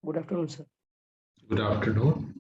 Good afternoon, sir. Good afternoon.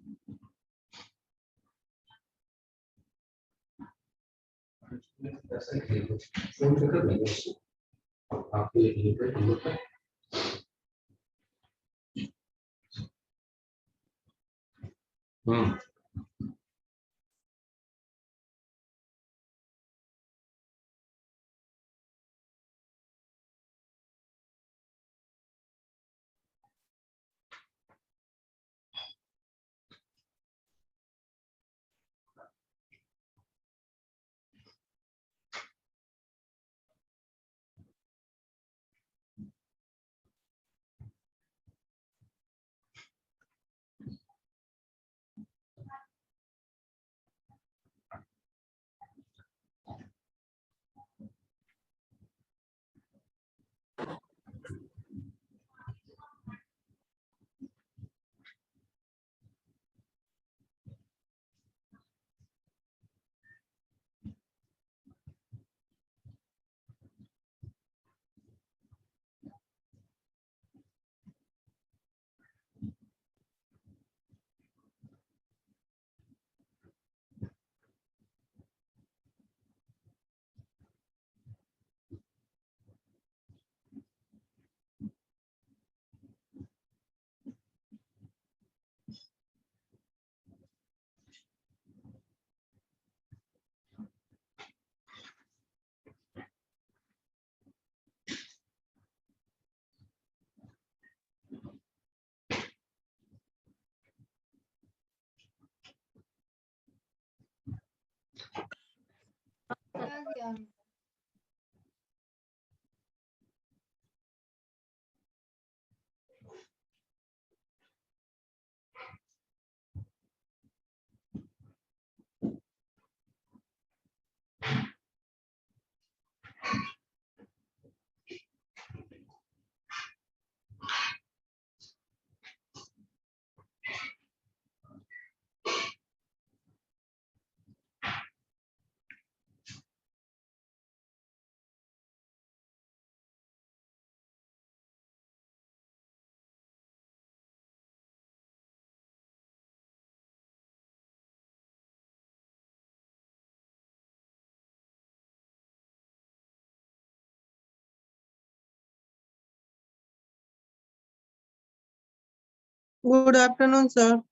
Good afternoon, sir.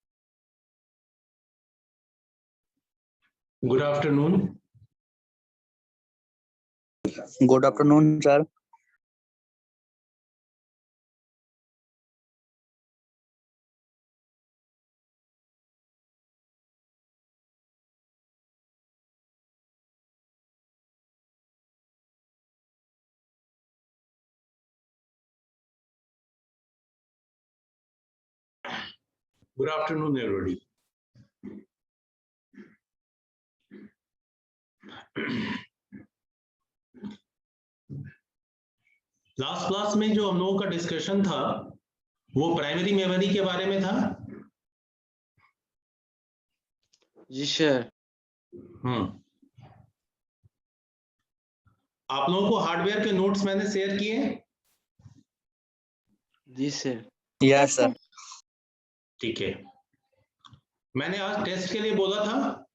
Good afternoon. Good afternoon, sir. Good afternoon, everybody. Last class में जो हम लोगों का discussion था वो प्राइमरी मेमोरी के बारे में था। जी सर। आप लोगों को हार्डवेयर के नोट्स मैंने शेयर किए। जी सर। Yes, sir. ठीक है, मैंने आज टेस्ट के लिए बोला था।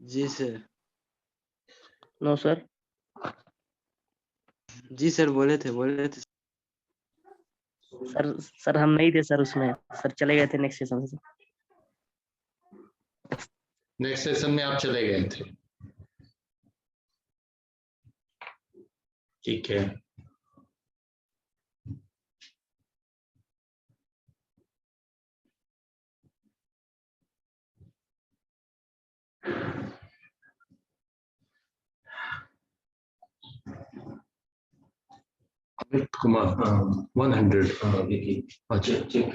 जी सर। No, sir. जी सर, बोले थे सर हम नहीं थे सर उसमें, सर चले गए थे नेक्स्ट सेशन से। नेक्स्ट सेशन में आप चले गए थे, ठीक है। अमित कुमार 100 अच्छा चेक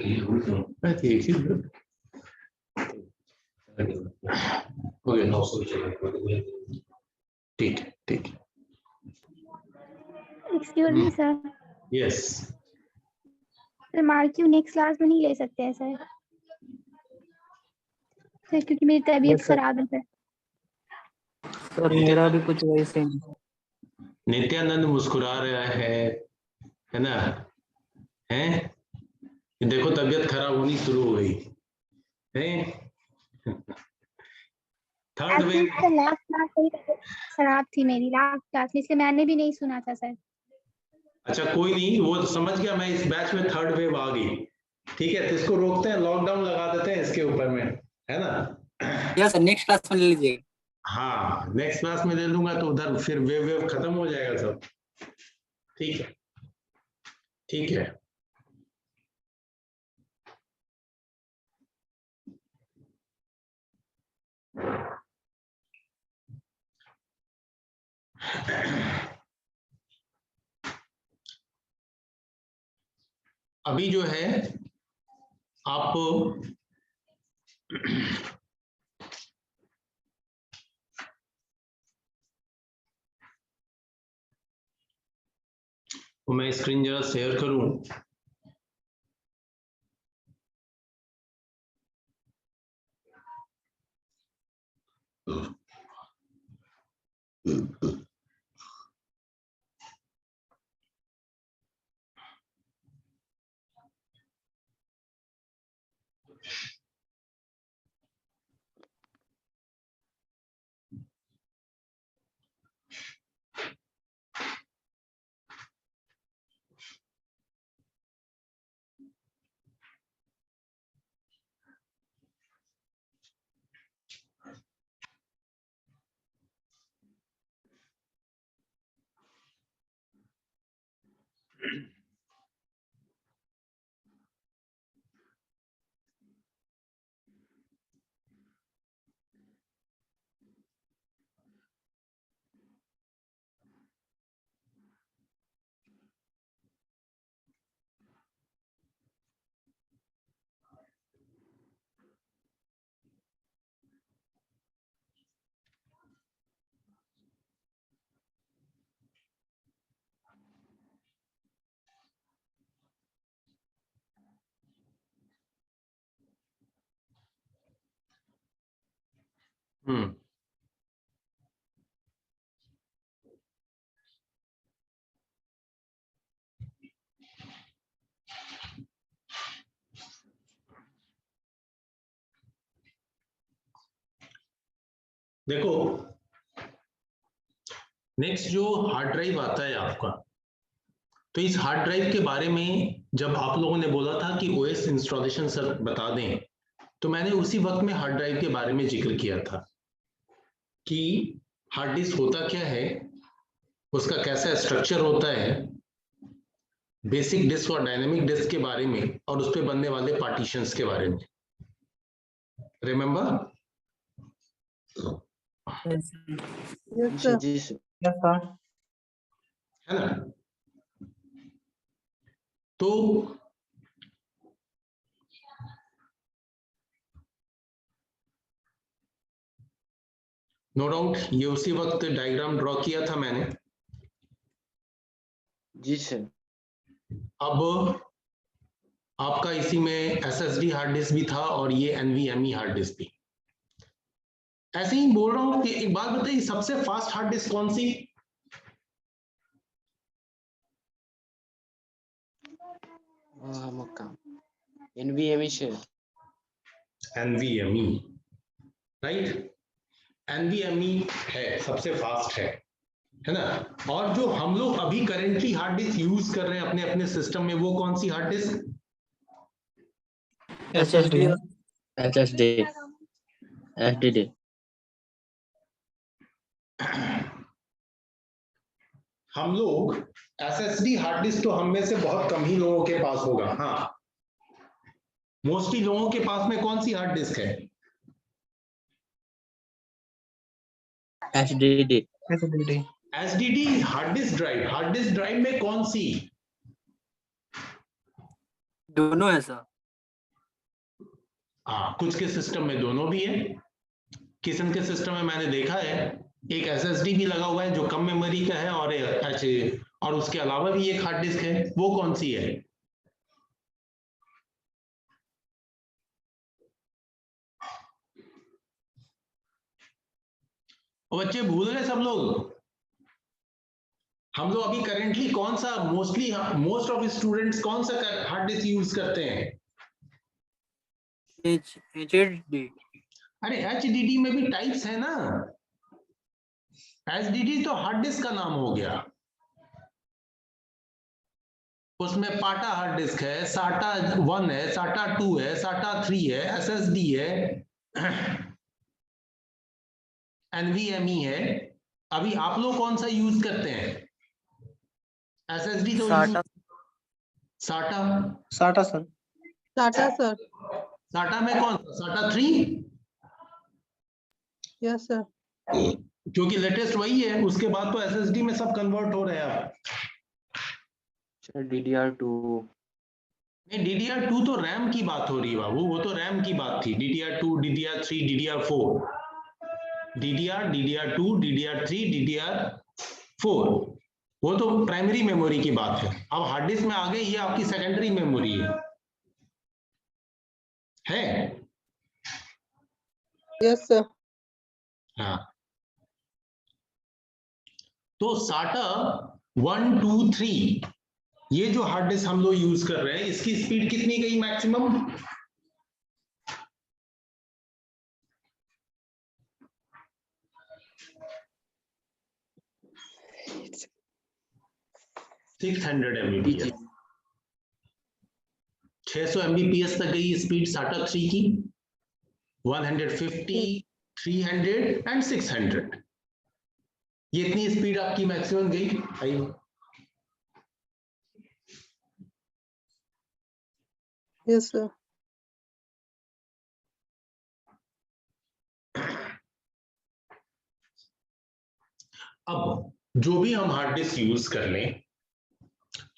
ओके 900 ठीक है ठीक है। Excuse me sir, yes sir marquee next class में नहीं ले सकते हैं सर, क्योंकि मेरी तबीयत Yes, sir. खराब है सर। सर मेरा भी कुछ वैसे ही। नित्यानंद मुस्कुरा रहा है ना, हैं? ये देखो तबीयत खराब होनी शुरू हो गई है। Third actually wave. Sir last class थोड़ी खराब थी मेरी लास्ट क्लास में, इसलिए मैंने भी नहीं सुना था सर। अच्छा कोई नहीं, वो तो समझ गया मैं, इस बैच में थर्ड वेव आ गई। ठीक है, तो इसको रोकते हैं, लॉकडाउन लगा देते हैं इसके ऊपर में, है ना? यस सर, नेक्स्ट क्लास में ले लीजिएगा। हाँ नेक्स्ट क्लास में ले लूंगा, तो उधर फिर वेव वेव खत्म हो जाएगा सब। ठीक है, ठीक है। अभी जो है आप तो मैं स्क्रीन जरा शेयर करूं। देखो नेक्स्ट जो हार्ड ड्राइव आता है आपका, तो इस हार्ड ड्राइव के बारे में जब आप लोगों ने बोला था कि ओएस इंस्टॉलेशन सर बता दें, तो मैंने उसी वक्त में हार्ड ड्राइव के बारे में जिक्र किया था कि हार्ड डिस्क होता क्या है, उसका कैसा स्ट्रक्चर होता है, बेसिक डिस्क और डायनेमिक डिस्क के बारे में, और उस पर बनने वाले पार्टीशंस के बारे में। रिमेंबर? Yes, sir. जी सर। Yes sir. है ना? तो नो डाउट ये उसी वक्त डायग्राम ड्रॉ किया था मैंने। जी सर। अब आपका इसी में एसएसडी हार्ड डिस्क भी था और ये एनवीएमई हार्ड डिस्क भी। ऐसे ही बोल रहा हूं कि एक बात बताइए, सबसे फास्ट हार्ड डिस्क कौन सी? NVMe sir. NVMe, right? NVMe है, सबसे फास्ट है ना? और जो हम लोग अभी करेंटली हार्ड डिस्क यूज कर रहे हैं अपने अपने सिस्टम में, वो कौन सी hard disk? SSD SSD SDD. हम लोग एसएसडी हार्ड डिस्क तो हम में से बहुत कम ही लोगों के पास होगा। हाँ, मोस्टली लोगों के पास में कौन सी हार्ड डिस्क है? SDD. SDD hard disk drive में कौन सी? दोनों है सर। हाँ, कुछ के सिस्टम में दोनों भी है। किसन के सिस्टम में मैंने देखा है एक एसएसडी भी लगा हुआ है जो कम मेमोरी का है, और उसके अलावा भी एक हार्ड डिस्क है। वो कौन सी है? और बच्चे भूल गए सब लोग? हम लोग अभी करेंटली कौन सा मोस्ट ऑफ स्टूडेंट्स कौन सा हार्ड डिस्क यूज करते हैं? HDD। अरे HDD में भी टाइप्स है ना। HDD तो हार्ड डिस्क का नाम हो गया। उसमें पाटा हार्ड डिस्क है, SATA 1 है, SATA 2 है, SATA 3 है, SSD है, NVMe है। अभी आप लोग कौन सा यूज करते हैं? SSD तो SATA। SATA SATA sir. Tata sir. SATA में कौन सा? SATA 3 yes sir. क्योंकि लेटेस्ट वही है। उसके बाद तो SSD में सब कन्वर्ट हो रहे हैं अब। DDR2। नहीं, DDR2 तो रैम की बात हो रही है बाबू, वो तो रैम की बात थी। DDR2, DDR3, DDR4, DDR2, DDR3, DDR4 वो तो प्राइमरी मेमोरी की बात है। अब हार्ड डिस्क में आ गए, ये आपकी सेकेंडरी मेमोरी है? Yes sir. हाँ, तो SATA 1, 2, 3 ये जो हार्ड डिस्क हम लोग यूज कर रहे हैं, इसकी स्पीड कितनी गई मैक्सिमम? MBPS 600 MBPS तक गई स्पीड SATA 3 की। 150, 300 एंड 600 ये इतनी स्पीड आपकी मैक्सिमम गई। Yes sir. अब जो भी हम हार्ड डिस्क यूज कर लें,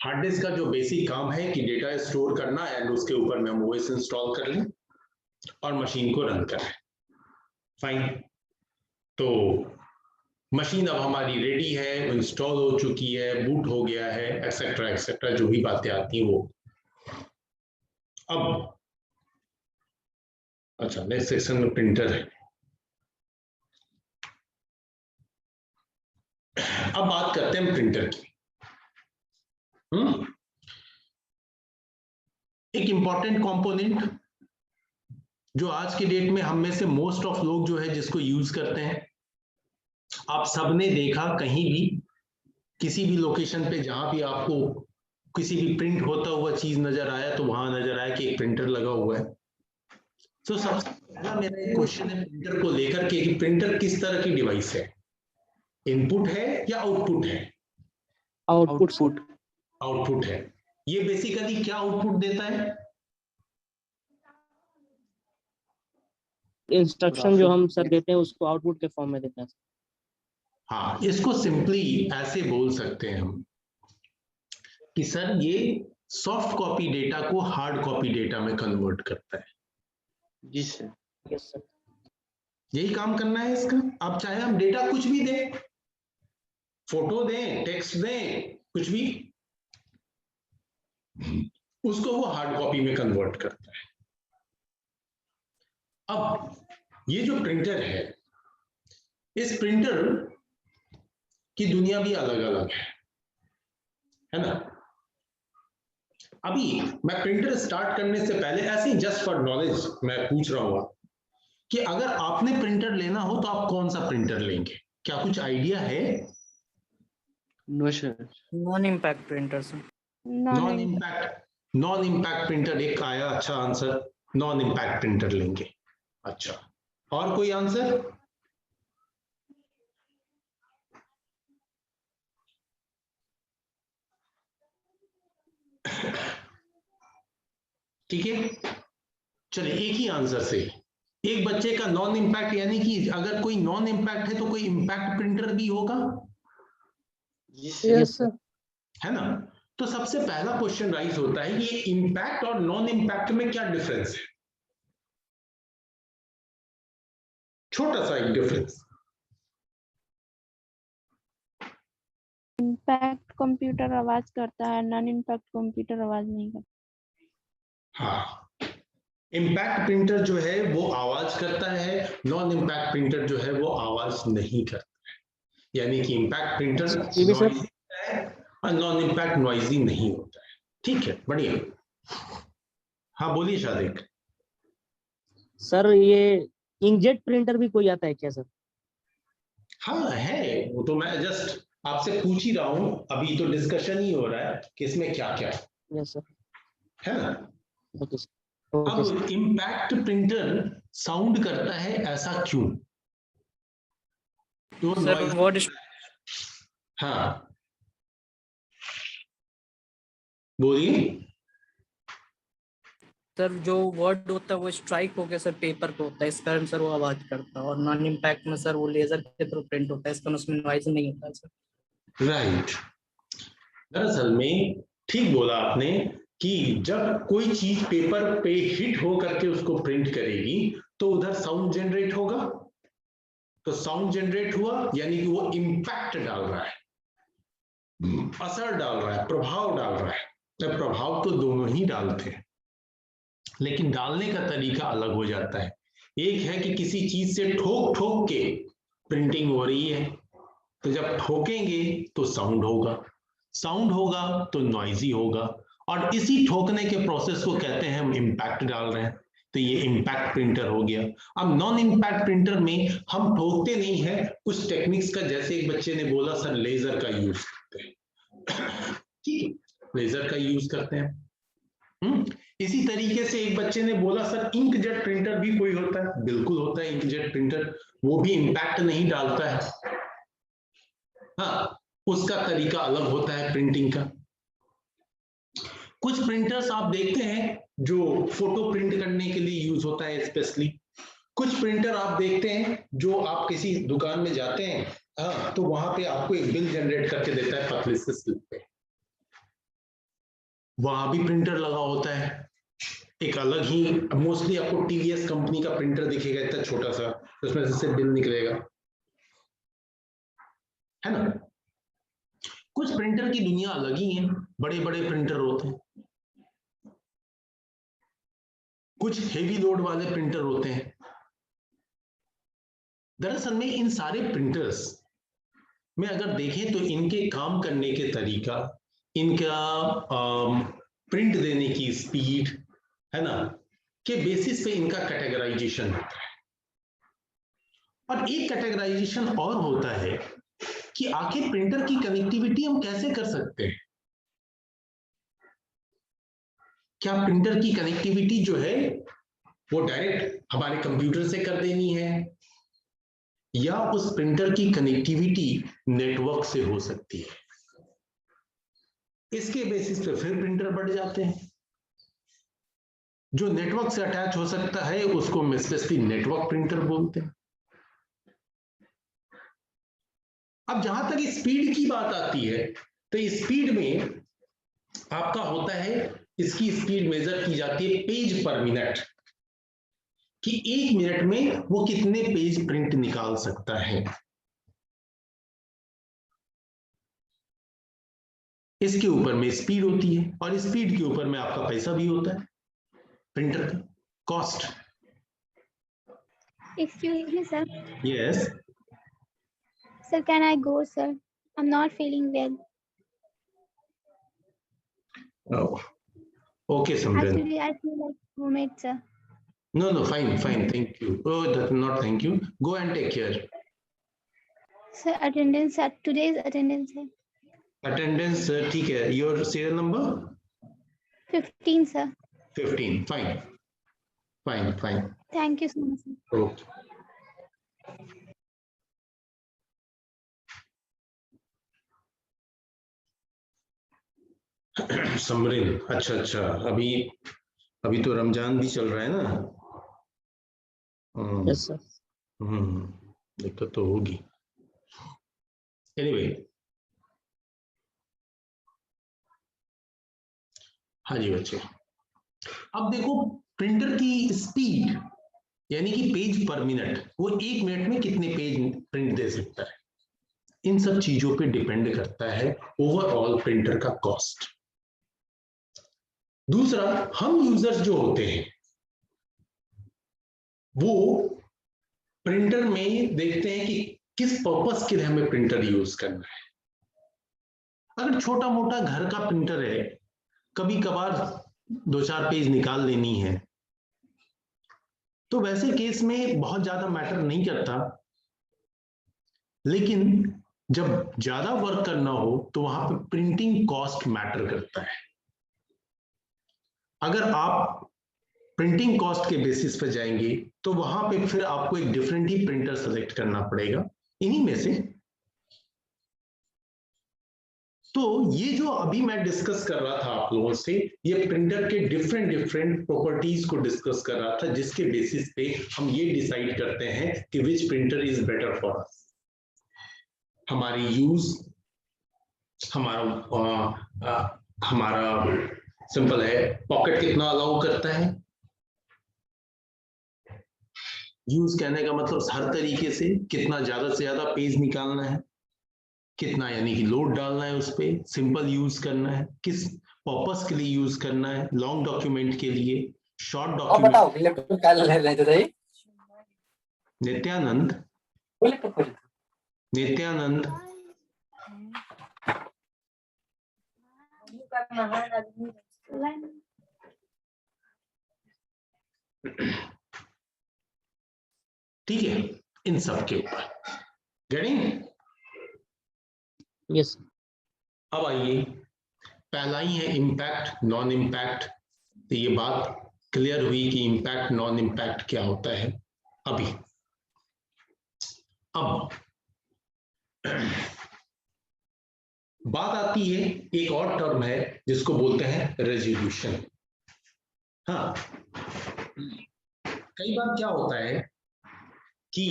हार्ड डिस्क का जो बेसिक काम है कि डेटा स्टोर करना एंड उसके ऊपर में हम ओएस इंस्टॉल कर लें और मशीन को रन करें। फाइन, तो मशीन अब हमारी रेडी है, इंस्टॉल हो चुकी है, बूट हो गया है, एक्सेट्रा एक्सेट्रा जो भी बातें आती हैं वो। अब अच्छा, नेक्स्ट सेक्शन में प्रिंटर है। अब बात करते हैं प्रिंटर की। एक इंपॉर्टेंट कंपोनेंट जो आज के डेट में हम में से मोस्ट ऑफ लोग जो है जिसको यूज करते हैं, आप सबने देखा कहीं भी किसी भी लोकेशन पे जहां भी आपको किसी भी प्रिंट होता हुआ चीज नजर आया तो वहां नजर आया कि एक प्रिंटर लगा हुआ है। तो सबसे पहला मेरा एक क्वेश्चन है प्रिंटर को लेकर के कि प्रिंटर किस तरह की डिवाइस है? इनपुट है या आउटपुट है? आउटपुट है। ये बेसिकली क्या आउटपुट देता है? इंस्ट्रक्शन जो हम सर देते हैं उसको आउटपुट के फॉर्म में देता है। हाँ, इसको सिंपली ऐसे बोल सकते हैं हम कि सर ये सॉफ्ट कॉपी डेटा को हार्ड कॉपी डेटा में कन्वर्ट करता है। जी सर। Yes sir. यही काम करना है इसका। अब चाहे हम डेटा कुछ भी दें, फोटो दें, टेक्स्ट दें, कुछ भी, उसको वो हार्ड कॉपी में कन्वर्ट करता है। अब ये जो प्रिंटर है, इस प्रिंटर की दुनिया भी अलग अलग है ना? अभी मैं प्रिंटर स्टार्ट करने से पहले ऐसे ही जस्ट फॉर नॉलेज मैं पूछ रहा हूं कि अगर आपने प्रिंटर लेना हो तो आप कौन सा प्रिंटर लेंगे? क्या कुछ आइडिया है? No sir. Non impact printer sir. Non impact printer एक आया अच्छा आंसर, नॉन इम्पैक्ट प्रिंटर लेंगे। अच्छा, और कोई आंसर? ठीक है, चलिए एक ही आंसर से एक बच्चे का नॉन इम्पैक्ट, यानी कि अगर कोई नॉन इम्पैक्ट है तो कोई इम्पैक्ट प्रिंटर भी होगा। Yes sir. है ना? तो सबसे पहला क्वेश्चन राइज होता है कि इम्पैक्ट और नॉन इम्पैक्ट में क्या डिफरेंस है? छोटा सा एक डिफरेंस। इम्पैक्ट कंप्यूटर आवाज करता है, नॉन इम्पैक्ट कंप्यूटर आवाज नहीं करता। हाँ, इम्पैक्ट प्रिंटर जो है वो आवाज करता है, नॉन इम्पैक्ट प्रिंटर जो है वो आवाज नहीं करता है। यानी कि इम्पैक्ट प्रिंटर ये भी सर। नॉइज़ी है और नॉन इम्पैक्ट नॉइजी नहीं होता है। ठीक है, बढ़िया। हाँ बोलिए शादिक। सर ये इंकजेट प्रिंटर भी कोई आता है क्या सर? हाँ है, वो तो मैं जस्ट आपसे पूछ ही रहा हूँ, अभी तो डिस्कशन ही हो रहा है कि इसमें क्या क्या यस सर। है ना। Okay sir. Okay sir. अब इम्पैक्ट प्रिंटर साउंड करता है, ऐसा क्यों? तो सर noise- वर्ड हाँ बोलिए। सर जो वर्ड होता है वो स्ट्राइक होके सर पेपर पे होता है, इस कारण सर वो आवाज करता है। और नॉन इम्पैक्ट में सर वो लेजर के थ्रू प्रिंट होता है, इस कारण उसमें नॉइज नहीं होता है सर। राइट, दरअसल में ठीक बोला आपने कि जब कोई चीज पेपर पे हिट हो करके उसको प्रिंट करेगी तो उधर साउंड जनरेट होगा, तो साउंड जनरेट हुआ यानी कि वो इम्पैक्ट डाल रहा है, असर डाल रहा है, प्रभाव डाल रहा है। तो प्रभाव तो दोनों ही डालते हैं, लेकिन डालने का तरीका अलग हो जाता है। एक है कि किसी चीज से ठोक ठोक के प्रिंटिंग हो रही है, तो जब ठोकेंगे तो साउंड होगा, साउंड होगा तो नॉइजी होगा, और इसी ठोकने के प्रोसेस को कहते हैं हम इम्पैक्ट डाल रहे हैं, तो ये इम्पैक्ट प्रिंटर हो गया। अब नॉन इम्पैक्ट प्रिंटर में हम ठोकते नहीं है, कुछ टेक्निक्स का, जैसे एक बच्चे ने बोला सर लेजर का यूज करते हैं, ठीक, लेजर का यूज करते हैं। इसी तरीके से एक बच्चे ने बोला सर इंकजेट प्रिंटर भी कोई होता है, बिल्कुल होता है इंकजेट प्रिंटर, वो भी इम्पैक्ट नहीं डालता है। हाँ, उसका तरीका अलग होता है प्रिंटिंग का। कुछ प्रिंटर्स आप देखते हैं जो फोटो प्रिंट करने के लिए यूज होता है स्पेशली। कुछ प्रिंटर आप देखते हैं जो आप किसी दुकान में जाते हैं, हाँ, तो वहां पे आपको एक बिल जनरेट करके देता है पतले से स्लिप पे, वहां भी प्रिंटर लगा होता है। एक अलग ही, मोस्टली आपको टीवीएस कंपनी का प्रिंटर दिखेगा, इतना छोटा सा, उसमें से बिल निकलेगा, है ना। कुछ प्रिंटर की दुनिया अलग ही है, बड़े बड़े प्रिंटर होते हैं, कुछ हेवी लोड वाले प्रिंटर होते हैं। दरअसल में इन सारे प्रिंटर्स में अगर देखें तो इनके काम करने के तरीका, इनका प्रिंट देने की स्पीड, है ना, के बेसिस पे इनका कैटेगराइजेशन होता है। और एक कैटेगराइजेशन और होता है कि आखिर प्रिंटर की कनेक्टिविटी हम कैसे कर सकते हैं। क्या प्रिंटर की कनेक्टिविटी जो है वो डायरेक्ट हमारे कंप्यूटर से कर देनी है, या उस प्रिंटर की कनेक्टिविटी नेटवर्क से हो सकती है। इसके बेसिस पे फिर प्रिंटर बढ़ जाते हैं। जो नेटवर्क से अटैच हो सकता है उसको हम स्पेशली नेटवर्क प्रिंटर बोलते हैं। अब जहां तक स्पीड की बात आती है, तो स्पीड में आपका होता है, इसकी स्पीड मेजर की जाती है पेज पर मिनट, कि एक मिनट में वो कितने पेज प्रिंट निकाल सकता है। इसके ऊपर में स्पीड होती है, और स्पीड के ऊपर में आपका पैसा भी होता है, प्रिंटर का cost. Excuse me, sir. Yes, Sir, can I go, sir? I'm not feeling well. Okay Simran. Actually, I feel like vomit, sir. No, fine, thank you. Oh, that not thank you. Go and take care. Sir, attendance at today's attendance, sir. Attendance ठीक है। Your serial number 15, sir. 15. Fine. Thank you so much, sir. Okay. समरिन, अच्छा, अभी तो रमजान भी चल रहा है ना। Yes sir. दिक्कत तो होगी। एनीवे, हाँ जी बच्चे, अब देखो प्रिंटर की स्पीड यानी कि पेज पर मिनट, वो एक मिनट में कितने पेज प्रिंट दे सकता है, इन सब चीजों पे डिपेंड करता है ओवरऑल प्रिंटर का कॉस्ट। दूसरा, हम यूजर्स जो होते हैं वो प्रिंटर में देखते हैं कि किस पर्पस के लिए हमें प्रिंटर यूज करना है। अगर छोटा मोटा घर का प्रिंटर है, कभी कभार 2-4 पेज निकाल लेनी है, तो वैसे केस में बहुत ज्यादा मैटर नहीं करता। लेकिन जब ज्यादा वर्क करना हो तो वहां पे प्रिंटिंग कॉस्ट मैटर करता है। अगर आप प्रिंटिंग कॉस्ट के बेसिस पर जाएंगे तो वहां पे फिर आपको एक डिफरेंट ही प्रिंटर सेलेक्ट करना पड़ेगा इन्हीं में से। तो ये जो अभी मैं डिस्कस कर रहा था आप लोगों से, ये प्रिंटर के डिफरेंट प्रॉपर्टीज को डिस्कस कर रहा था, जिसके बेसिस पे हम ये डिसाइड करते हैं कि विच printer is better for us. हमारी यूज, हमारा सिंपल है, पॉकेट कितना अलाउ करता है। यूज कहने का मतलब हर तरीके से कितना ज्यादा से ज्यादा पेज निकालना है, कितना यानी कि लोड डालना है उस पे, सिंपल यूज करना है, किस पर्पस के लिए यूज करना है, लॉन्ग डॉक्यूमेंट के लिए, शॉर्ट डॉक्यूमेंट। नित्यानंद ठीक है, इन सब के ऊपर गेटिंग। यस। अब आइए, पहला ही है इम्पैक्ट नॉन इम्पैक्ट। तो ये बात क्लियर हुई कि इम्पैक्ट नॉन इम्पैक्ट क्या होता है अभी। अब बात आती है, एक और टर्म है जिसको बोलते हैं रेजोल्यूशन। हाँ, कई बार क्या होता है कि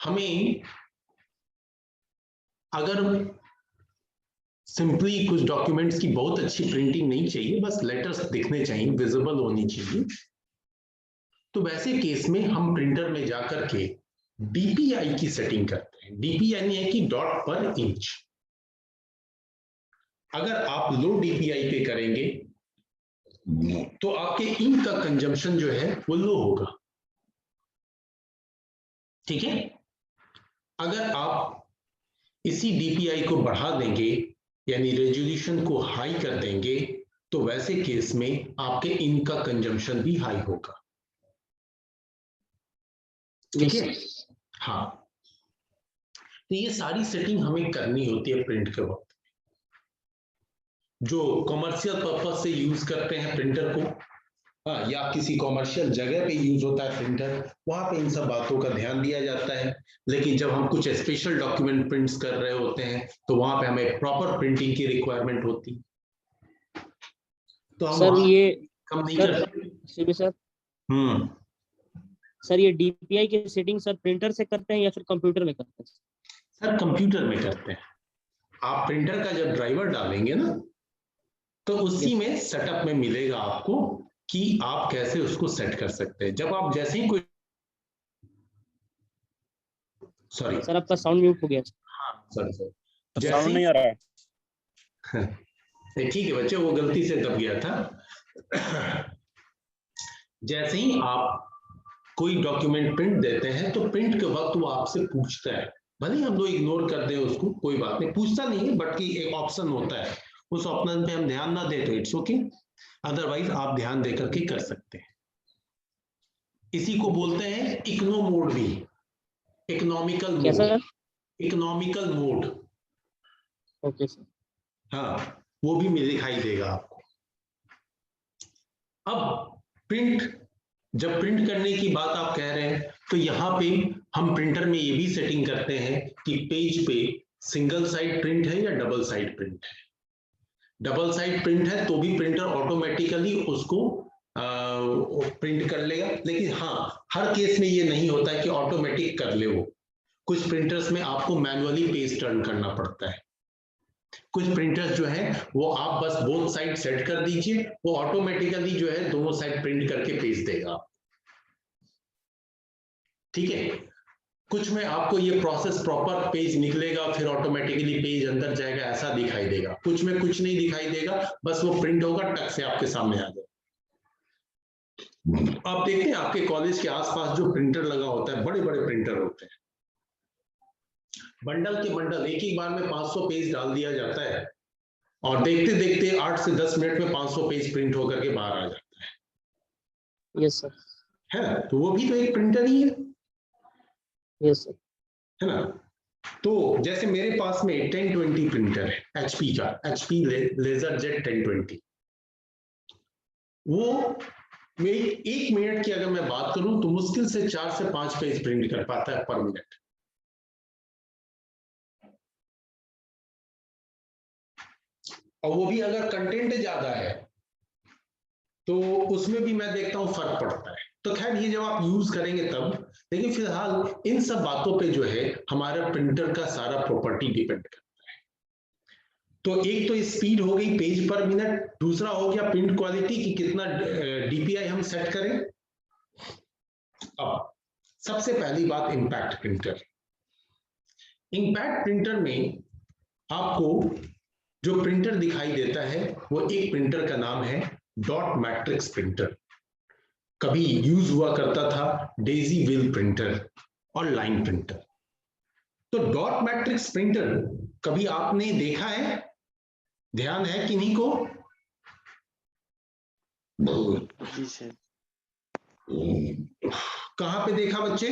हमें अगर सिंपली कुछ डॉक्यूमेंट्स की बहुत अच्छी प्रिंटिंग नहीं चाहिए, बस लेटर्स दिखने चाहिए, विजिबल होनी चाहिए, तो वैसे केस में हम प्रिंटर में जाकर के डीपीआई की सेटिंग करते हैं। डीपीआई है कि डॉट पर इंच। अगर आप लो डीपीआई पे करेंगे तो आपके इंक का कंजम्पशन जो है वो लो होगा, ठीक है। अगर आप इसी डीपीआई को बढ़ा देंगे यानी रेजोल्यूशन को हाई कर देंगे, तो वैसे केस में आपके इंक का कंजम्पशन भी हाई होगा, ठीक है। हाँ, तो ये सारी सेटिंग हमें करनी होती है प्रिंट के वक्त। जो कॉमर्शियल पर्पस से यूज करते हैं प्रिंटर को, या किसी कॉमर्शियल जगह पे यूज होता है प्रिंटर, वहां पे इन सब बातों का ध्यान दिया जाता है। लेकिन जब हम कुछ स्पेशल डॉक्यूमेंट प्रिंट्स कर रहे होते हैं तो वहां पे हमें प्रॉपर प्रिंटिंग की रिक्वायरमेंट होती, तो हम सर ये कम नहीं सर, करते। सर सर ये डीपीआई की सेटिंग सर प्रिंटर से करते हैं या फिर कंप्यूटर में करते हैं? सर कंप्यूटर में करते हैं। आप प्रिंटर का जब ड्राइवर डालेंगे ना, तो उसी में सेटअप में मिलेगा आपको कि आप कैसे उसको सेट कर सकते हैं। जब आप जैसे ही कोई, सॉरी सर आपका साउंड म्यूट हो गया। हाँ सर साउंड नहीं आ रहा है। ठीक है बच्चे, वो गलती से दब गया था। जैसे ही आप कोई डॉक्यूमेंट प्रिंट देते हैं तो प्रिंट के वक्त वो आपसे पूछता है, भले हम लोग इग्नोर कर दें उसको, कोई बात नहीं, पूछता नहीं है, बट कि एक ऑप्शन होता है, उस ऑप्शन पे हम ध्यान ना दें तो इट्स ओके, अदरवाइज आप ध्यान देकर के कर सकते हैं। इसी को बोलते हैं इग्नो मोड भी, economical mode, economical mode. Okay sir. हाँ, वो भी दिखाई देगा आपको। अब प्रिंट, जब प्रिंट करने की बात आप कह रहे हैं, तो यहाँ पे हम प्रिंटर में ये भी सेटिंग करते हैं कि पेज पे सिंगल साइड प्रिंट है या डबल साइड प्रिंट है। डबल साइड प्रिंट है तो भी प्रिंटर ऑटोमेटिकली उसको प्रिंट कर लेगा, लेकिन हाँ, हर केस में ये नहीं होता है कि ऑटोमेटिक कर ले वो। कुछ प्रिंटर्स में आपको मैनुअली पेज टर्न करना पड़ता है। कुछ प्रिंटर्स जो है वो आप बस बोथ साइड सेट कर दीजिए, वो ऑटोमेटिकली जो है दोनों साइड प्रिंट करके पेज देगा, ठीक है। कुछ में आपको ये प्रोसेस प्रॉपर पेज निकलेगा, फिर ऑटोमेटिकली पेज अंदर जाएगा, ऐसा दिखाई देगा। कुछ में कुछ नहीं दिखाई देगा, बस वो प्रिंट होगा, टक से आपके सामने आ जाएगा। आप देखते हैं आपके कॉलेज के आसपास जो प्रिंटर लगा होता है, बड़े बड़े प्रिंटर होते हैं, बंडल के बंडल एक ही बार में 500 पेज डाल दिया जाता है और देखते देखते 8 से 10 मिनट में 500 पेज प्रिंट होकर के बाहर आ जाता यस सर, है ना। तो वो भी तो एक प्रिंटर ही यस सर, है ना। तो जैसे मेरे पास में 1020 प्रिंटर है एचपी का, एचपी लेजर जेट 1020। वो मैं 1 मिनट की अगर मैं बात करूं तो मुश्किल से 4 से 5 पेज प्रिंट कर पाता है पर मिनट। और वो भी अगर कंटेंट ज्यादा है तो उसमें भी मैं देखता हूं फर्क पड़ता है। तो खैर ये जब आप यूज करेंगे तब, लेकिन फिलहाल इन सब बातों पे जो है हमारा प्रिंटर का सारा प्रॉपर्टी डिपेंड करता है। तो एक तो स्पीड हो गई पेज पर मिनट, दूसरा हो गया प्रिंट क्वालिटी कि कितना डीपीआई हम सेट करें। अब सबसे पहली बात इंपैक्ट प्रिंटर। इंपैक्ट प्रिंटर में आपको जो प्रिंटर दिखाई देता है वो एक प्रिंटर का नाम है डॉट मैट्रिक्स प्रिंटर। कभी यूज हुआ करता था डेजी व्हील प्रिंटर और लाइन प्रिंटर। तो डॉट मैट्रिक्स प्रिंटर कभी आपने देखा है, ध्यान है किन्हीं को? जी सर। कहां पे देखा बच्चे?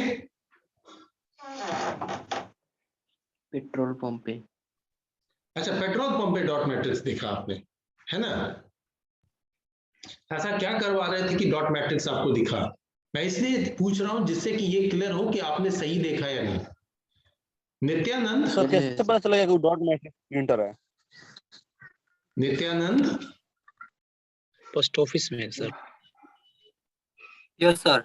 पेट्रोल पंप पे। अच्छा, पेट्रोल पंप पे डॉट मैट्रिक्स देखा आपने, है ना। ऐसा क्या करवा रहे थे कि डॉट मैट्रिक्स आपको दिखा? मैं इसलिए पूछ रहा हूं जिससे कि ये क्लियर हो कि आपने सही देखा या नहीं। नित्यानंद, सर कैसे पता चलेगा कि डॉट मैट्रिक्स प्रिंटर है? नित्यानंद पोस्ट ऑफिस में सर। Yes sir.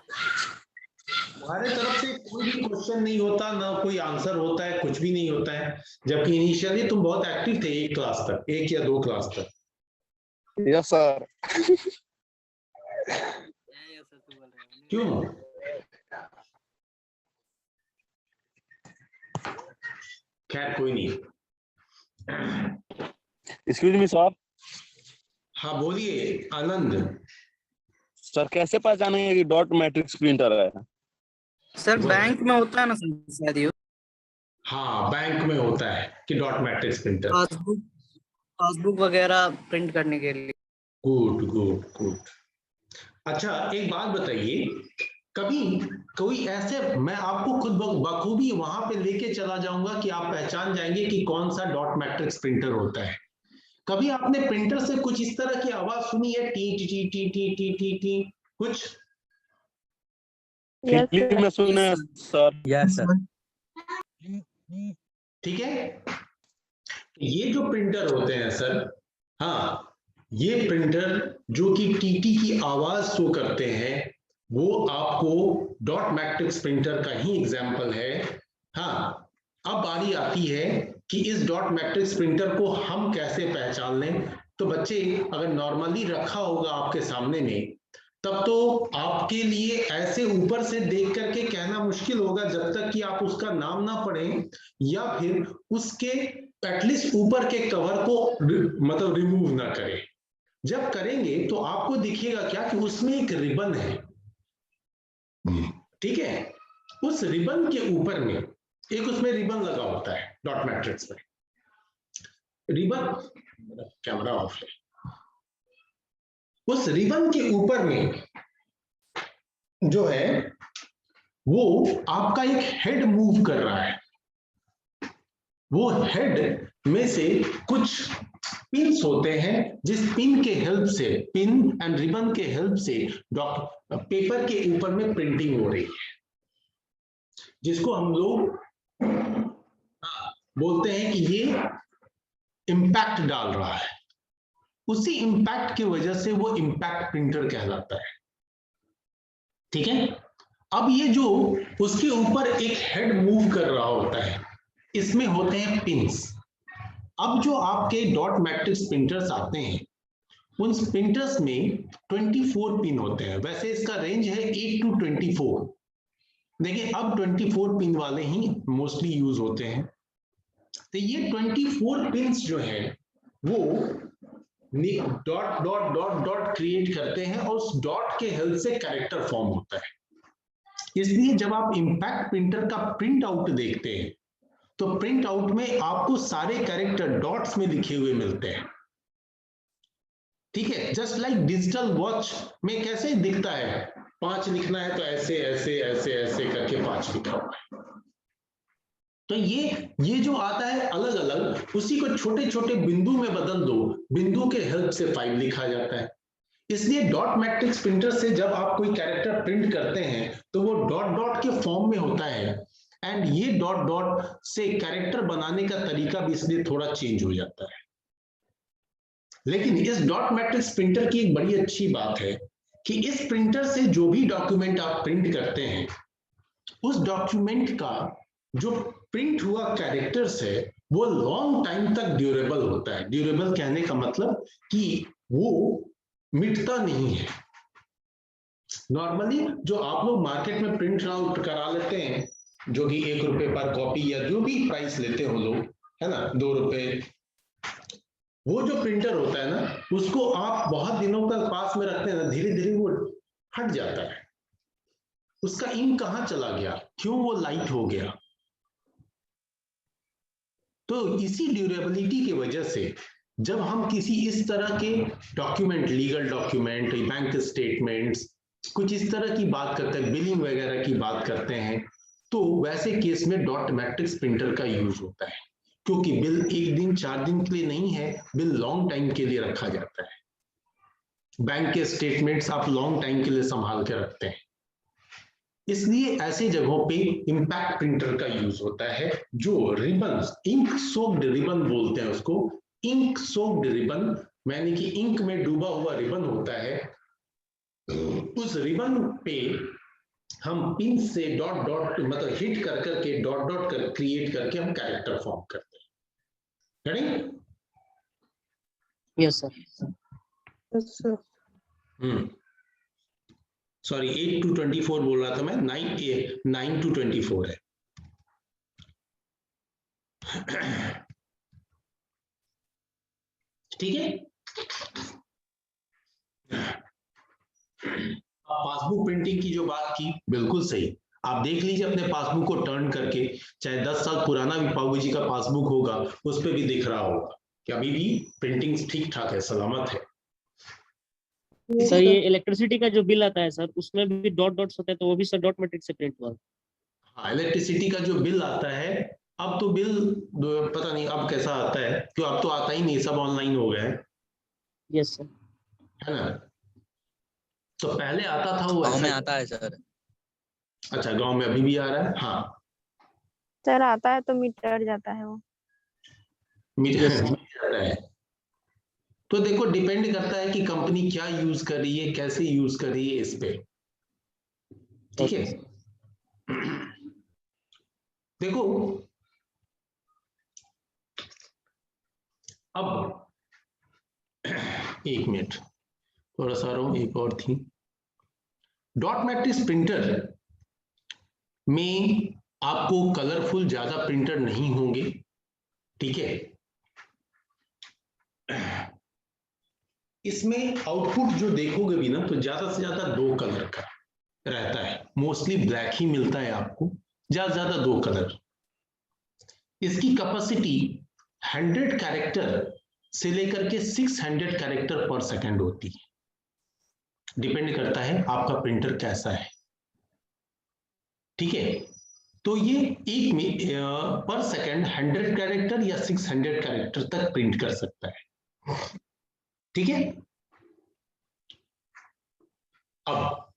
हमारे तरफ से कोई भी क्वेश्चन नहीं होता, ना कोई आंसर होता है, कुछ भी नहीं होता है। जबकि इनिशियली तुम बहुत एक्टिव थे 1 क्लास तक, 1 या 2 क्लास तक। Yes sir. क्यों? खैर कोई नहीं। Excuse me sir. हाँ बोलिए आनंद। सर कैसे पहचानेंगे कि डॉट मैट्रिक्स प्रिंटर है? सर बैंक में होता है ना सर शायद ये। हाँ बैंक में होता है कि डॉट मैट्रिक्स प्रिंटर। पासबुक वगैरह प्रिंट करने के लिए। Good good good. अच्छा एक बात बताइए, कभी कोई ऐसे, मैं आपको खुद बखूबी वहां पे लेके चला जाऊंगा कि आप पहचान जाएंगे कि कौन सा डॉट मैट्रिक्स प्रिंटर होता है। कभी आपने प्रिंटर से कुछ इस तरह की आवाज सुनी है, T T T T T T T T कुछ? यस फिल्म में सुने हैं सर। Yes sir. ठीक है, ये जो प्रिंटर होते हैं सर, हाँ ये प्रिंटर जो कि टीटी की आवाज शो करते हैं वो आपको डॉट मैट्रिक्स प्रिंटर का ही एग्जाम्पल है। हाँ अब बारी आती है कि इस डॉट मैट्रिक्स प्रिंटर को हम कैसे पहचान लें। तो बच्चे अगर नॉर्मली रखा होगा आपके सामने में तब तो आपके लिए ऐसे ऊपर से देख करके कहना मुश्किल होगा जब तक कि आप उसका नाम ना पढ़ें या फिर उसके एटलीस्ट ऊपर के कवर को मतलब रिमूव ना करें। जब करेंगे तो आपको दिखेगा क्या कि उसमें एक रिबन है, ठीक है। उस रिबन के ऊपर में एक उसमें रिबन लगा होता है डॉट मैट्रिक्स में। रिबन, कैमरा ऑफ है। उस रिबन के ऊपर में जो है वो आपका एक हेड मूव कर रहा है। वो हेड में से कुछ पिन्स होते हैं जिस पिन के हेल्प से, पिन एंड रिबन के हेल्प से पेपर के ऊपर में प्रिंटिंग हो रही है, जिसको हम लोग बोलते हैं कि ये इंपैक्ट डाल रहा है। उसी इंपैक्ट की वजह से वो इंपैक्ट प्रिंटर कहलाता है, ठीक है। अब ये जो उसके ऊपर एक हेड मूव कर रहा होता है, इसमें होते हैं पिन्स। अब जो आपके डॉट मैट्रिक्स प्रिंटर्स आते हैं उन प्रिंटर्स में 24 पिन होते हैं। वैसे इसका रेंज है 8 to 24। देखिए अब 24 पिन वाले ही मोस्टली यूज होते हैं। तो ये 24 पिन्स जो है वो dot dot dot dot create करते हैं और उस डॉट के हेल्प से कैरेक्टर फॉर्म होता है। इसलिए जब आप इंपैक्ट प्रिंटर का प्रिंट आउट देखते हैं तो प्रिंट आउट में आपको सारे कैरेक्टर डॉट्स में लिखे हुए मिलते हैं, ठीक है। जस्ट लाइक डिजिटल वॉच में कैसे दिखता है, 5 लिखना है तो ऐसे ऐसे ऐसे ऐसे करके 5 लिखा हुआ है। तो ये जो आता है अलग अलग, उसी को छोटे छोटे बिंदु में बदल दो, बिंदु के हेल्प से 5 लिखा जाता है। इसलिए डॉट मैट्रिक्स प्रिंटर से जब आप कोई कैरेक्टर प्रिंट करते हैं तो वो डॉट डॉट के फॉर्म में होता है, एंड ये डॉट डॉट से कैरेक्टर बनाने का तरीका भी इसलिए थोड़ा चेंज हो जाता है। लेकिन इस डॉट मैट्रिक्स प्रिंटर की एक बड़ी अच्छी बात है कि इस प्रिंटर से जो भी डॉक्यूमेंट आप प्रिंट करते हैं, उस डॉक्यूमेंट का जो प्रिंट हुआ कैरेक्टर्स है वो लॉन्ग टाइम तक ड्यूरेबल होता है। ड्यूरेबल कहने का मतलब कि वो मिटता नहीं है। नॉर्मली जो आप लोग मार्केट में प्रिंट आउट करा लेते हैं, जो कि 1 रुपए पर कॉपी या जो भी प्राइस लेते हो लोग, है ना, 2 रुपए, वो जो प्रिंटर होता है ना, उसको आप बहुत दिनों तक पास में रखते हैं ना, धीरे धीरे वो हट जाता है। उसका इंक कहाँ चला गया, क्यों वो लाइट हो गया। तो इसी ड्यूरेबिलिटी की वजह से जब हम किसी इस तरह के document, legal document, bank statements, कुछ इस तरह की बात करते हैं, बिलिंग वगैरह की बात करते हैं, तो वैसे केस में डॉट मैट्रिक्स प्रिंटर का यूज होता है, क्योंकि बिल 1 दिन 4 दिन के लिए नहीं है, बिल लॉन्ग टाइम के लिए रखा जाता है। बैंक के स्टेटमेंट्स आप लॉन्ग टाइम के लिए संभाल के रखते हैं, इसलिए ऐसे जगहों पे इंपैक्ट प्रिंटर का यूज होता है, जो रिबन, इंक सोक्ड रिबन बोलते हैं उसको, इंक सोक्ड रिबन, यानी कि इंक में डूबा हुआ रिबन होता है। उस रिबन पे हम पिन से डॉट डॉट मतलब हिट कर करके डॉट डॉट कर क्रिएट करके हम कैरेक्टर फॉर्म करते हैं। Ready? Yes sir. Yes, sir. Sorry 8 to 24 बोल रहा था मैं, 9 to 24 है। ठीक है, पासबुक प्रिंटिंग की जो बात की, बिल्कुल सही। आप देख लीजिए अपने पासबुक को टर्न करके, चाहे 10 साल पुराना भी पाबू जी का पासबुक होगा, उस पर भी दिख रहा होगा कि अभी भी प्रिंटिंग ठीक ठाक है, सलामत है। Yes, sir sir. ये इलेक्ट्रिसिटी का जो बिल आता है सर, उसमें भी डॉट डॉट्स होते हैं, तो वो भी सर डॉट मैट्रिक्स से प्रिंट हुआ। हाँ, इलेक्ट्रिसिटी का जो बिल आता है, अब तो बिल पता नहीं अब कैसा आता है, क्यों अब तो आता ही नहीं, सब ऑनलाइन हो गया है। Yes sir. है ना, तो पहले आता था वो गाँव में ऐसा। आता है सर। अच्छा, गांव में अभी भी आ रहा है? हाँ सर आता है तो मीटर जाता है वो। मिल Yes, sir. जाता है। तो देखो डिपेंड करता है कि कंपनी क्या यूज कर रही है, कैसे यूज कर रही है इस पे, ठीक है। देखो अब 1 मिनट, थोड़ा सा एक और थी। डॉट मैट्रिक्स प्रिंटर में आपको कलरफुल ज्यादा प्रिंटर नहीं होंगे, ठीक है। इसमें आउटपुट जो देखोगे भी ना, तो ज्यादा से ज्यादा 2 कलर का रहता है, मोस्टली ब्लैक ही मिलता है आपको, ज्यादा से ज्यादा 2 कलर। इसकी कैपेसिटी 100 कैरेक्टर से लेकर के 600 कैरेक्टर पर सेकंड होती है, डिपेंड करता है आपका प्रिंटर कैसा है, ठीक है। तो ये एक में पर सेकंड 100 कैरेक्टर या 600 कैरेक्टर तक प्रिंट कर सकता है, ठीक है। अब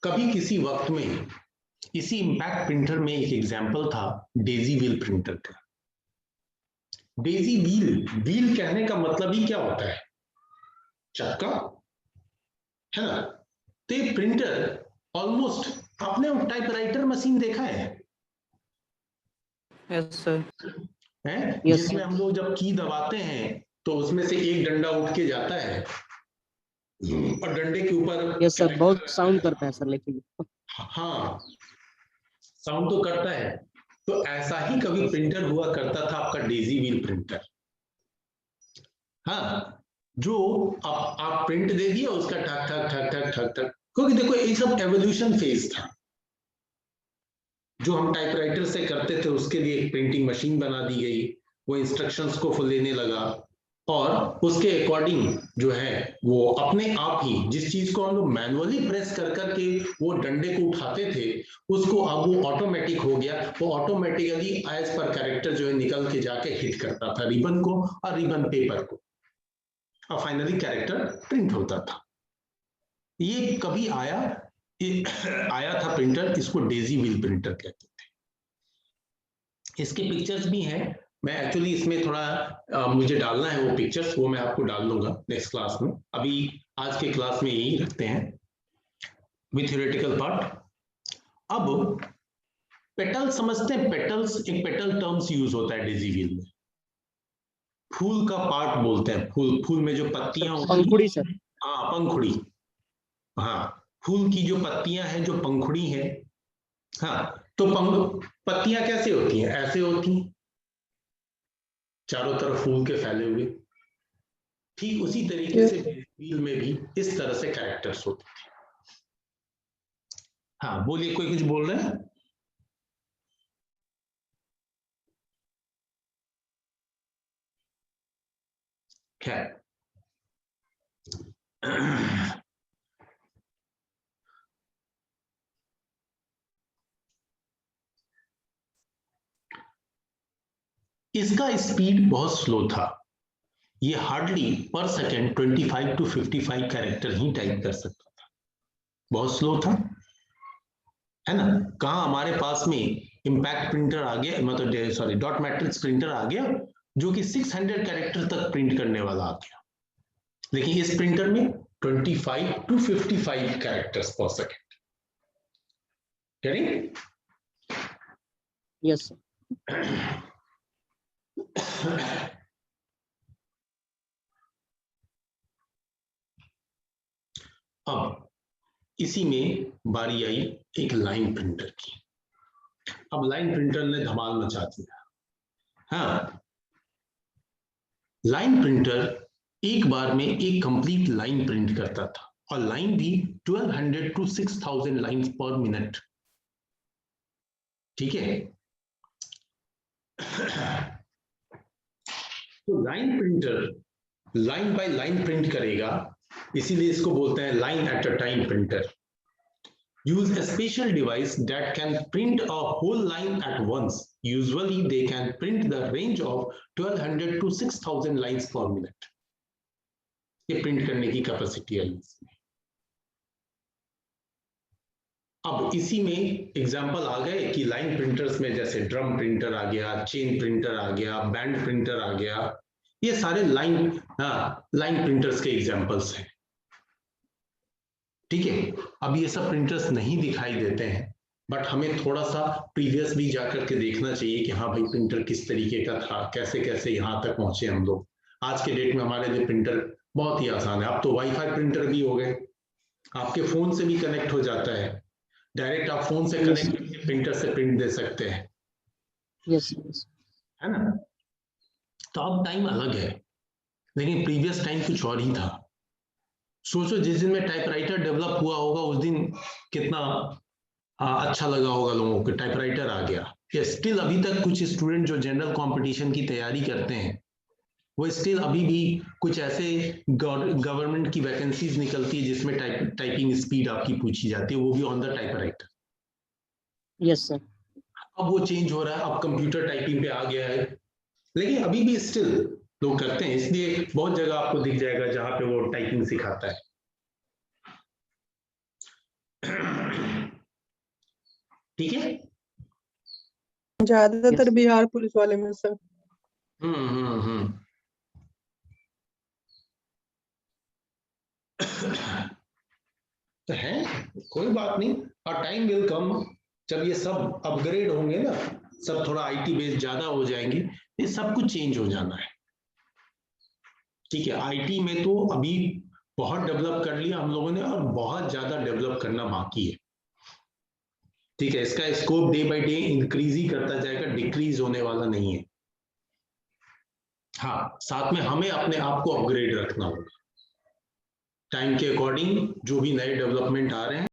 कभी किसी वक्त में इसी इंपैक्ट प्रिंटर में एक एग्जांपल था डेजी व्हील प्रिंटर का। डेजी व्हील, व्हील कहने का मतलब ही क्या होता है, चक्का, है ना। तो ये प्रिंटर ऑलमोस्ट, आपने टाइपराइटर मशीन देखा है? Yes sir. है Yes, जिसमें sir. हम लोग जब की दबाते हैं तो उसमें से एक डंडा उठ के जाता है और डंडे के ऊपर यस सर, बहुत साउंड करता है सर, लेकिन हाँ साउंड तो करता है। तो ऐसा ही कभी प्रिंटर हुआ करता था आपका डेजी व्हील प्रिंटर। हाँ, जो आप प्रिंट दे दिया, उसका ठक ठक ठक ठक ठक ठक, क्योंकि देखो ये सब एवोल्यूशन फेज था। जो हम टाइपराइटर से करते थे उसके लिए एक प्रिंटिंग मशीन बना दी गई, वो इंस्ट्रक्शंस को लेने लगा और उसके अकॉर्डिंग जो है वो अपने आप ही जिस चीज को हम लोग मैनुअली प्रेस कर करके वो डंडे को उठाते थे उसको अब वो ऑटोमेटिक हो गया, वो ऑटोमेटिकली एज पर कैरेक्टर जो है निकल के जाके हिट करता था रिबन को और रिबन पेपर को और फाइनली कैरेक्टर प्रिंट होता था। ये कभी आया था प्रिंटर, इसको डेजी व्हील प्रिंटर कहते थे। इसके पिक्चर्स भी हैं, मैं एक्चुअली इसमें थोड़ा मुझे डालना है वो पिक्चर्स, वो मैं आपको डाल दूंगा नेक्स्ट क्लास में। अभी आज के क्लास में यही रखते हैं विथ थ्योरेटिकल पार्ट। अब पेटल समझते हैं, पेटल्स, एक पेटल टर्म्स यूज होता है डेजी व्हील में। फूल का पार्ट बोलते हैं, फूल में जो पत्तियां होती हैं, पंखुड़ी सर। हाँ पंखुड़ी, हाँ फूल की जो पत्तियां हैं, जो पंखुड़ी है, हाँ तो पत्तियां कैसे होती हैं? ऐसे होती हैं, चारों तरफ फूल के फैले हुए। ठीक उसी तरीके से व्हील में भी इस तरह से कैरेक्टर्स होते थे। हाँ बोलिए, कोई कुछ बोल रहे हैं? खैर इसका स्पीड बहुत स्लो था, ये हार्डली पर second 25 to 55 character he type कर सकता था, बहुत स्लो था, है ना। कहाँ हमारे पास में इम्पैक्ट प्रिंटर आ गया, मतलब सॉरी डॉट मैट्रिक्स प्रिंटर आ गया जो कि 600 कैरेक्टर तक प्रिंट करने वाला आ गया, लेकिन इस प्रिंटर में 25 to 55 कैरेक्टर्स पर सेकेंड। करेंगे? यस अब इसी में बारी आई एक लाइन प्रिंटर की। अब लाइन प्रिंटर ने धमाल मचा दिया। हाँ, लाइन प्रिंटर एक बार में एक कंप्लीट लाइन प्रिंट करता था और लाइन भी 1200 to 6000 लाइंस पर मिनट। ठीक है, तो line printer line by line print करेगा, इसीलिए इसको बोलते हैं line at a time printer. Use a special device that can print a whole line at once. Usually they can print the range of 1200 to 6000 lines per minute. ये print करने की capacity है इसमें। अब इसी में एग्जांपल आ गए कि लाइन प्रिंटर्स में जैसे ड्रम प्रिंटर आ गया, चेन प्रिंटर आ गया, बैंड प्रिंटर आ गया, ये सारे लाइन प्रिंटर्स के एग्जांपल्स हैं। ठीक है, अब ये सब प्रिंटर्स नहीं दिखाई देते हैं, बट हमें थोड़ा सा प्रीवियस भी जाकर के देखना चाहिए कि हाँ भाई प्रिंटर किस तरीके का था, कैसे कैसे यहाँ तक पहुंचे हम लोग। आज के डेट में हमारे लिए प्रिंटर बहुत ही आसान है। अब तो वाईफाई प्रिंटर भी हो गए, आपके फोन से भी कनेक्ट हो जाता है, डायरेक्ट आप फोन से कनेक्ट करके प्रिंटर से प्रिंट दे सकते हैं। यस है ना। तो अब टाइम अलग है, लेकिन प्रीवियस टाइम कुछ और ही था। सोचो जिस दिन में टाइपराइटर डेवलप हुआ होगा उस दिन कितना अच्छा लगा होगा लोगों को, टाइपराइटर आ गया। स्टिल अभी तक कुछ स्टूडेंट जो जनरल कंपटीशन की तैयारी करते हैं वो स्टिल अभी भी कुछ ऐसे गवर्नमेंट की वैकेंसीज निकलती है जिसमें टाइपिंग स्पीड आपकी पूछी जाती है, वो भी on the typewriter. Yes sir. अब वो चेंज हो रहा है, अब कंप्यूटर टाइपिंग पे आ गया है, लेकिन अभी भी स्टिल लोग करते हैं। इसलिए बहुत जगह आपको दिख जाएगा जहां पे वो टाइपिंग सिखाता है। ठीक है, ज्यादातर बिहार पुलिस वाले में सर। तो है, कोई बात नहीं, और टाइम विल कम जब ये सब अपग्रेड होंगे ना, सब थोड़ा आईटी बेस्ड ज्यादा हो जाएंगे, ये सब कुछ चेंज हो जाना है। ठीक है, आईटी में तो अभी बहुत डेवलप कर लिया हम लोगों ने और बहुत ज्यादा डेवलप करना बाकी है। ठीक है, इसका scope day by day increase ही करता जाएगा, डिक्रीज होने वाला नहीं है। हाँ, साथ में हमें अपने आप को अपग्रेड रखना होगा टाइम के अकॉर्डिंग। जो भी नए डेवलपमेंट आ रहे हैं